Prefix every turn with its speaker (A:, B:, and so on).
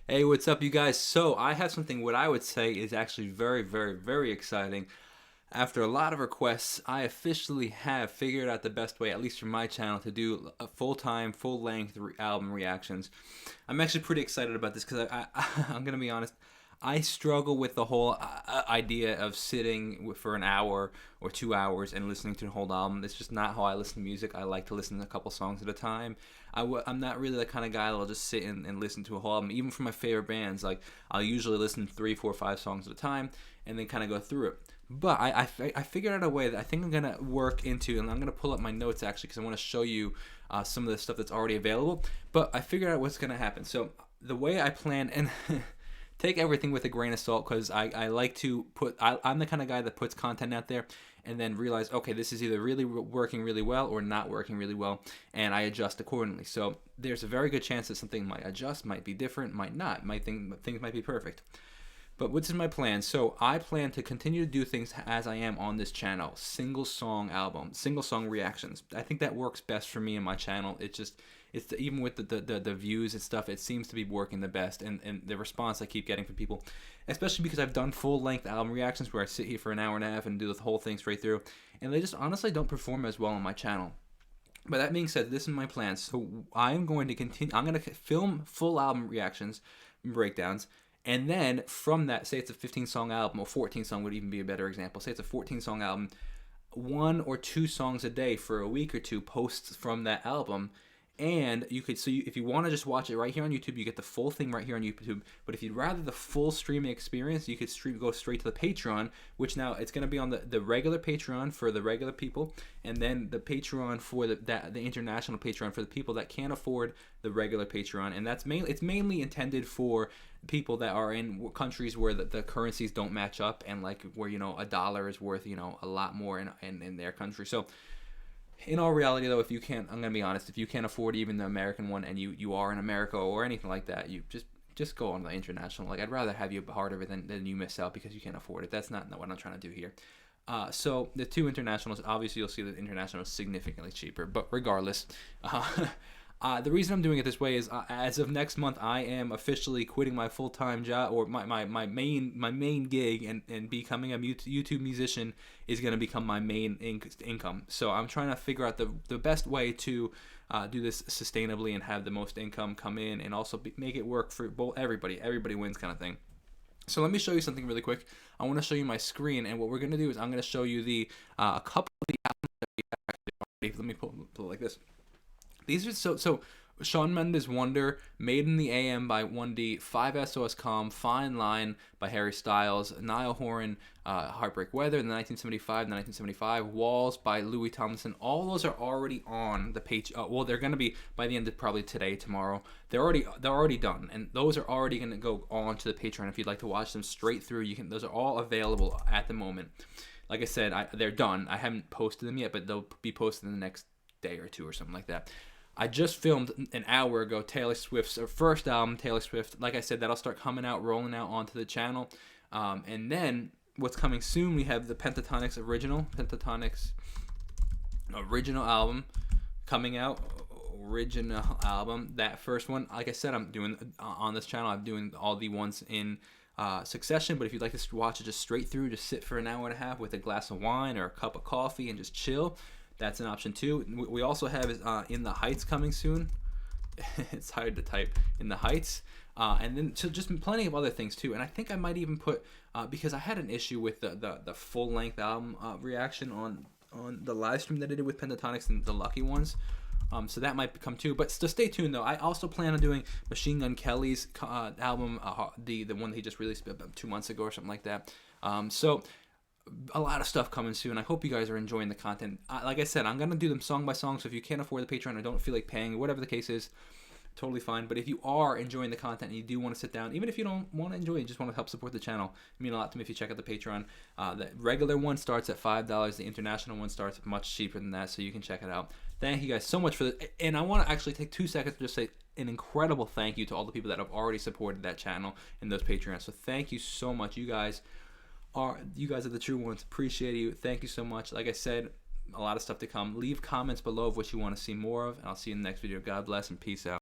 A: Hey, what's up, you guys? So, I have something what I would say is actually very, very, very exciting. After a lot of requests, I officially have figured out the best way, at least for my channel, to do a full-time, full-length album reactions. I'm actually pretty excited about this because I'm gonna be honest. I struggle with the whole idea of sitting for an hour or 2 hours and listening to the whole album. It's just not how I listen to music. I like to listen to a couple songs at a time. I'm not really the kind of guy that'll just sit and listen to a whole album. Even for my favorite bands, like I'll usually listen to 3, 4, 5 songs at a time and then kind of go through it. But I figured out a way that I think I'm gonna work into, and I'm gonna pull up my notes actually because I want to show you some of the stuff that's already available. But I figured out what's gonna happen. So the way I plan and take everything with a grain of salt because I like to I'm the kind of guy that puts content out there and then realize, okay, this is either really working really well or not working really well, and I adjust accordingly. So there's a very good chance that something might adjust, might be different, might not, things might be perfect. But what's in my plan? So I plan to continue to do things as I am on this channel. Single song album, single song reactions. I think that works best for me and my channel. Even with the views and stuff, it seems to be working the best. And the response I keep getting from people, especially because I've done full length album reactions where I sit here for an hour and a half and do the whole thing straight through. And they just honestly don't perform as well on my channel. But that being said, this is my plan. So I'm going to continue. I'm going to film full album reactions, breakdowns. And then from that, say it's a 15-song album, or 14-song would even be a better example. Say it's a 14-song album, 1 or 2 songs a day for a week or two posts from that album. And you could, if you want to just watch it right here on YouTube, you get the full thing right here on YouTube. But if you'd rather the full streaming experience, you could go straight to the Patreon, which now it's going to be on the regular Patreon for the regular people, and then the Patreon for the international Patreon for the people that can't afford the regular Patreon. And it's mainly intended for people that are in countries where the currencies don't match up, and like where a dollar is worth a lot more in their country. So in all reality, though, if you can't, I'm gonna be honest, if you can't afford even the American one, and you are in America or anything like that, you just go on the international. Like, I'd rather have you part of it than you miss out because you can't afford it. That's not what I'm trying to do here. So the two internationals, obviously you'll see that international is significantly cheaper, but regardless, the reason I'm doing it this way is as of next month, I am officially quitting my full-time job, or my main gig, and becoming a YouTube musician is going to become my main income. So I'm trying to figure out the best way to do this sustainably and have the most income come in, and also make it work for everybody wins kind of thing. So let me show you something really quick. I want to show you my screen, and what we're going to do is I'm going to show you a couple of the albums that we actually. Let me pull it like this. These are so Shawn Mendes Wonder, Made in the AM by 1D, 5SOS Calm, Fine Line by Harry Styles, Niall Horan, Heartbreak Weather in the 1975, Walls by Louis Tomlinson. All those are already on the page. Well, they're going to be by the end of probably today, tomorrow. They're already done, and those are already going to go on to the Patreon. If you'd like to watch them straight through, you can. Those are all available at the moment. Like I said, they're done. I haven't posted them yet, but they'll be posted in the next day or two or something like that. I just filmed an hour ago Taylor Swift's first album, Taylor Swift. Like I said, that'll start rolling out onto the channel. And then what's coming soon, we have the Pentatonix original album coming out. Original album, that first one. Like I said, I'm doing on this channel, I'm doing all the ones in succession. But if you'd like to watch it just straight through, just sit for an hour and a half with a glass of wine or a cup of coffee and just chill, that's an option too. We also have In the Heights coming soon. It's hard to type. In the Heights. And then just plenty of other things too. And I think I might even put, because I had an issue with the full-length album reaction on the live stream that I did with Pentatonix and the Lucky Ones. So that might come too. But stay tuned though. I also plan on doing Machine Gun Kelly's album, the one that he just released about 2 months ago or something like that. So a lot of stuff coming soon. I hope you guys are enjoying the content. Like I said, I'm going to do them song by song, so if you can't afford the Patreon or don't feel like paying, whatever the case is, totally fine. But if you are enjoying the content and you do want to sit down, even if you don't want to enjoy it, you just want to help support the channel, it means a lot to me if you check out the Patreon. The regular one starts at $5. The international one starts much cheaper than that, so you can check it out. Thank you guys so much for this. And I want to actually take 2 seconds to just say an incredible thank you to all the people that have already supported that channel and those Patreons. So thank you so much. You guys are the true ones. Appreciate you. Thank you so much. Like I said, a lot of stuff to come. Leave comments below of what you want to see more of, and I'll see you in the next video. God bless and peace out.